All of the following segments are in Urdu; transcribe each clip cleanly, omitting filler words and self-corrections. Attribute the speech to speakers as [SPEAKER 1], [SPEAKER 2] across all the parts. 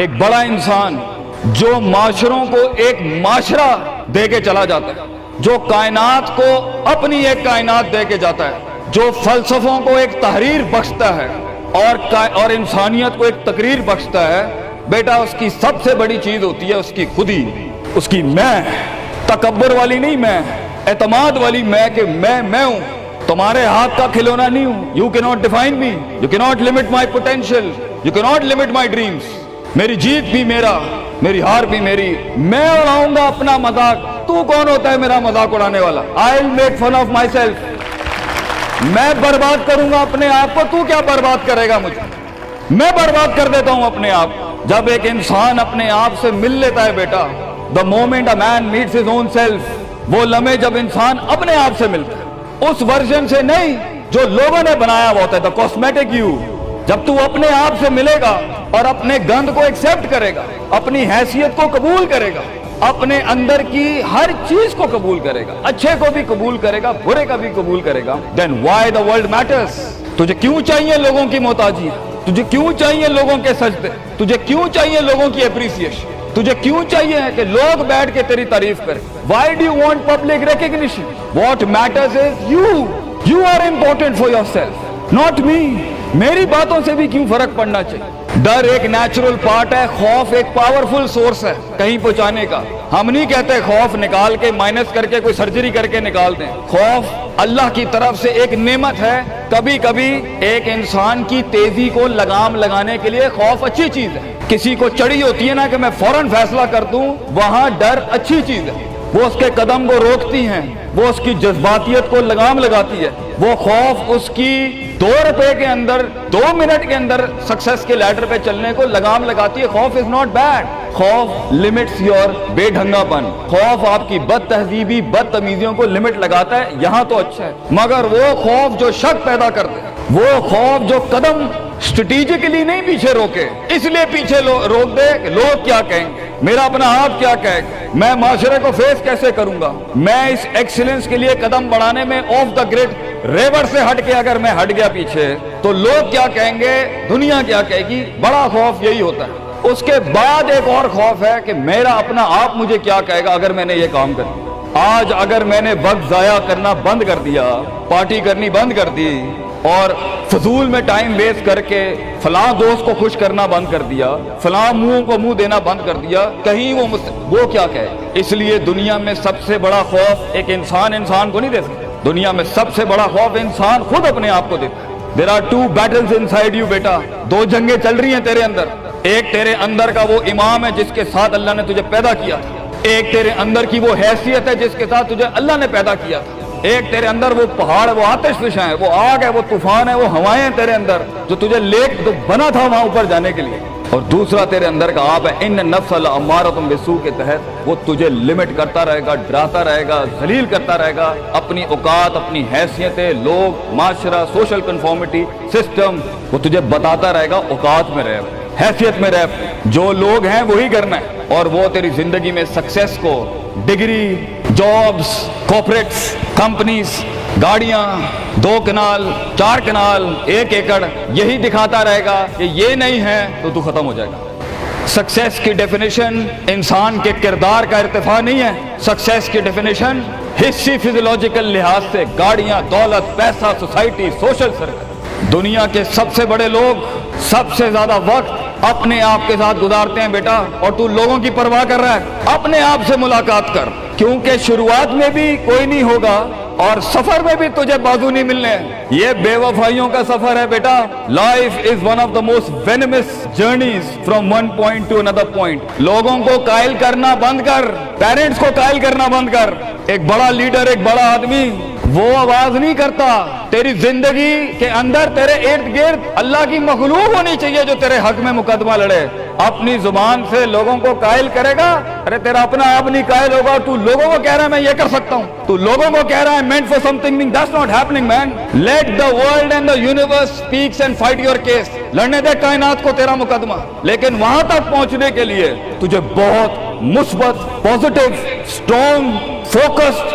[SPEAKER 1] ایک بڑا انسان جو معاشروں کو ایک معاشرہ دے کے چلا جاتا ہے, جو کائنات کو اپنی ایک کائنات دے کے جاتا ہے, جو فلسفوں کو ایک تحریر بخشتا ہے اور انسانیت کو ایک تقریر بخشتا ہے, بیٹا اس کی سب سے بڑی چیز ہوتی ہے اس کی خودی, اس کی میں, تکبر والی نہیں میں, اعتماد والی میں کہ میں ہوں, تمہارے ہاتھ کا کھلونا نہیں ہوں. You cannot define me, you cannot limit my potential, you cannot limit my dreams. میری جیت بھی میرا, میری ہار بھی میری, میں اڑاؤں گا اپنا مذاق, تو کون ہوتا ہے میرا مذاق اڑانے والا؟ I'll make fun of myself. میں برباد کروں گا اپنے آپ کو, تو کیا برباد کرے گا مجھے؟ میں برباد کر دیتا ہوں اپنے آپ. جب ایک انسان اپنے آپ سے مل لیتا ہے بیٹا, the moment a man meets his own self, وہ لمحے جب انسان اپنے آپ سے ملتا ہے, اس ورژن سے نہیں جو لوگوں نے بنایا ہوا ہوتا ہے, the cosmetic you. جب تو اپنے آپ سے ملے گا اور اپنے گند کو ایکسپٹ کرے گا, اپنی حیثیت کو قبول کرے گا, اپنے اندر کی ہر چیز کو قبول کرے گا, اچھے کو بھی قبول کرے گا, برے کا بھی قبول کرے گا, then why the world matters. تجھے کیوں چاہیے لوگوں کی محتاجی, تجھے کیوں چاہیے لوگوں کے سجدے, تجھے کیوں چاہیے لوگوں کی اپریسیشن, تجھے کیوں چاہیے کہ لوگ بیٹھ کے تیری تعریف کریں؟ Why do you want public recognition? What matters is you are important for yourself, not me. میری باتوں سے بھی کیوں فرق پڑنا چاہیے؟ ڈر ایک نیچرل پارٹ ہے, خوف ایک پاورفل سورس ہے کہیں پہنچانے کا. ہم نہیں کہتے خوف نکال کے مائنس کر کے کوئی سرجری کر کے نکال دیں. خوف اللہ کی طرف سے ایک نعمت ہے. کبھی کبھی ایک انسان کی تیزی کو لگام لگانے کے لیے خوف اچھی چیز ہے. کسی کو چڑھی ہوتی ہے نا کہ میں فوراً فیصلہ کر دوں, وہاں ڈر اچھی چیز ہے. وہ اس کے قدم کو روکتی ہیں, وہ اس کی جذباتیت کو لگام لگاتی ہے. وہ خوف اس کی 2 روپے کے اندر 2 منٹ کے اندر سکسیس کے لیڈر پہ چلنے کو لگام لگاتی ہے. خوف از ناٹ بیڈ. خوف لمٹس یور بے ڈھنگا پن. خوف آپ کی بد تہذیبی بد تمیزیوں کو لمٹ لگاتا ہے. یہاں تو اچھا ہے, مگر وہ خوف جو شک پیدا کرتے ہیں, وہ خوف جو قدم اسٹریٹجکلی نہیں پیچھے روکے, اس لیے پیچھے روک دے کہ لوگ کیا کہیں گے, میرا اپنا آپ کیا کہے گا, میں معاشرے کو فیس کیسے کروں گا. میں اس ایکسیلنس کے لیے قدم بڑھانے میں آف دا گریڈ ریور سے ہٹ کے اگر میں ہٹ گیا پیچھے تو لوگ کیا کہیں گے, دنیا کیا کہے گی. بڑا خوف یہی ہوتا ہے. اس کے بعد ایک اور خوف ہے کہ میرا اپنا آپ مجھے کیا کہے گا اگر میں نے یہ کام کر دیا. آج اگر میں نے وقت ضائع کرنا بند کر دیا, پارٹی کرنی بند کر دی, اور فضول میں ٹائم ویسٹ کر کے فلاں دوست کو خوش کرنا بند کر دیا, فلاں منہ کو منہ دینا بند کر دیا, کہیں وہ کیا کہے. اس لیے دنیا میں سب سے بڑا خوف ایک انسان کو نہیں دے سکتا. دنیا میں سب سے بڑا خوف انسان خود اپنے آپ کو دیتا ہے. There are 2 battles inside you بیٹا. 2 جنگیں چل رہی ہیں تیرے اندر. ایک تیرے اندر کا وہ امام ہے جس کے ساتھ اللہ نے تجھے پیدا کیا تھا. ایک تیرے اندر کی وہ حیثیت ہے جس کے ساتھ تجھے اللہ نے پیدا کیا تھا. ایک تیرے اندر وہ پہاڑ, وہ آتش فشاں ہے, وہ آگ ہے, وہ طوفان ہے, وہ ہوائیں ہیں تیرے اندر جو تجھے تو بنا تھا وہاں اوپر جانے کے لیے. اور دوسرا تیرے اندر کا آپ ہے ان النفس لامارۃ بالسوء کے تحت. وہ تجھے لمٹ کرتا رہے گا, ڈراتا رہے گا, ذلیل کرتا رہے گا. اپنی اوقات, اپنی حیثیتیں, لوگ, معاشرہ, سوشل کنفارمیٹی سسٹم, وہ تجھے بتاتا رہے گا اوقات میں رہ, حیثیت میں رہ. جو لوگ ہیں وہی کرنا ہے. اور وہ تیری زندگی میں سکسیس کو, ڈگری, جابز, کارپوریٹس, کمپنیز, گاڑیاں, 2 کنال, 4 کنال, 1 ایکڑ, یہی دکھاتا رہے گا کہ یہ نہیں ہے تو ختم ہو جائے گا. سکسیس کی ڈیفینیشن انسان کے کردار کا ارتفاع نہیں ہے. سکسیس کی ڈیفینیشن حصی فزیولوجیکل لحاظ سے گاڑیاں, دولت, پیسہ, سوسائٹی, سوشل سرکل. دنیا کے سب سے بڑے لوگ سب سے زیادہ وقت اپنے آپ کے ساتھ گزارتے ہیں بیٹا. اور تو لوگوں کی پرواہ کر رہا ہے, اپنے آپ سے ملاقات کر, کیونکہ شروعات میں بھی کوئی نہیں ہوگا اور سفر میں بھی تجھے بازو نہیں ملنے. یہ بے وفائیوں کا سفر ہے بیٹا. Life is one of the most venomous journeys from one point to another point. لوگوں کو قائل کرنا بند کر, پیرنٹس کو قائل کرنا بند کر. ایک بڑا لیڈر, ایک بڑا آدمی وہ آواز نہیں کرتا. تیری زندگی کے اندر تیرے ارد گرد اللہ کی مخلوق ہونی چاہیے جو تیرے حق میں مقدمہ لڑے. اپنی زبان سے لوگوں کو قائل کرے گا, ارے تیرا اپنا آپ نہیں قائل ہوگا. تو لوگوں کو کہہ رہا ہے میں یہ کر سکتا ہوں, تو لوگوں کو کہہ رہا ہے meant for something, that's not happening man. Let the world and the universe speaks and fight your case. لڑنے دے کائنات کو تیرا مقدمہ. لیکن وہاں تک پہنچنے کے لیے تجھے بہت مثبت, positive, strong, focused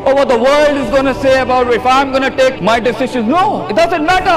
[SPEAKER 1] oh what the world is going to say about if I'm going to take my decisions. No, it doesn't matter.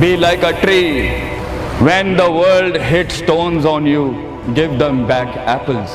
[SPEAKER 1] Be like a tree. When the world hits stones on you, give them back apples.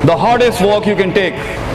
[SPEAKER 1] The hardest walk you can take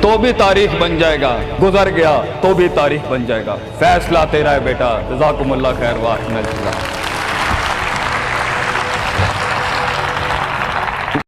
[SPEAKER 1] تو بھی تاریخ بن جائے گا، گزر گیا تو بھی تاریخ بن جائے گا۔ فیصلہ تیرا ہے بیٹا، جزاکم اللہ خیر، واحمد اللہ۔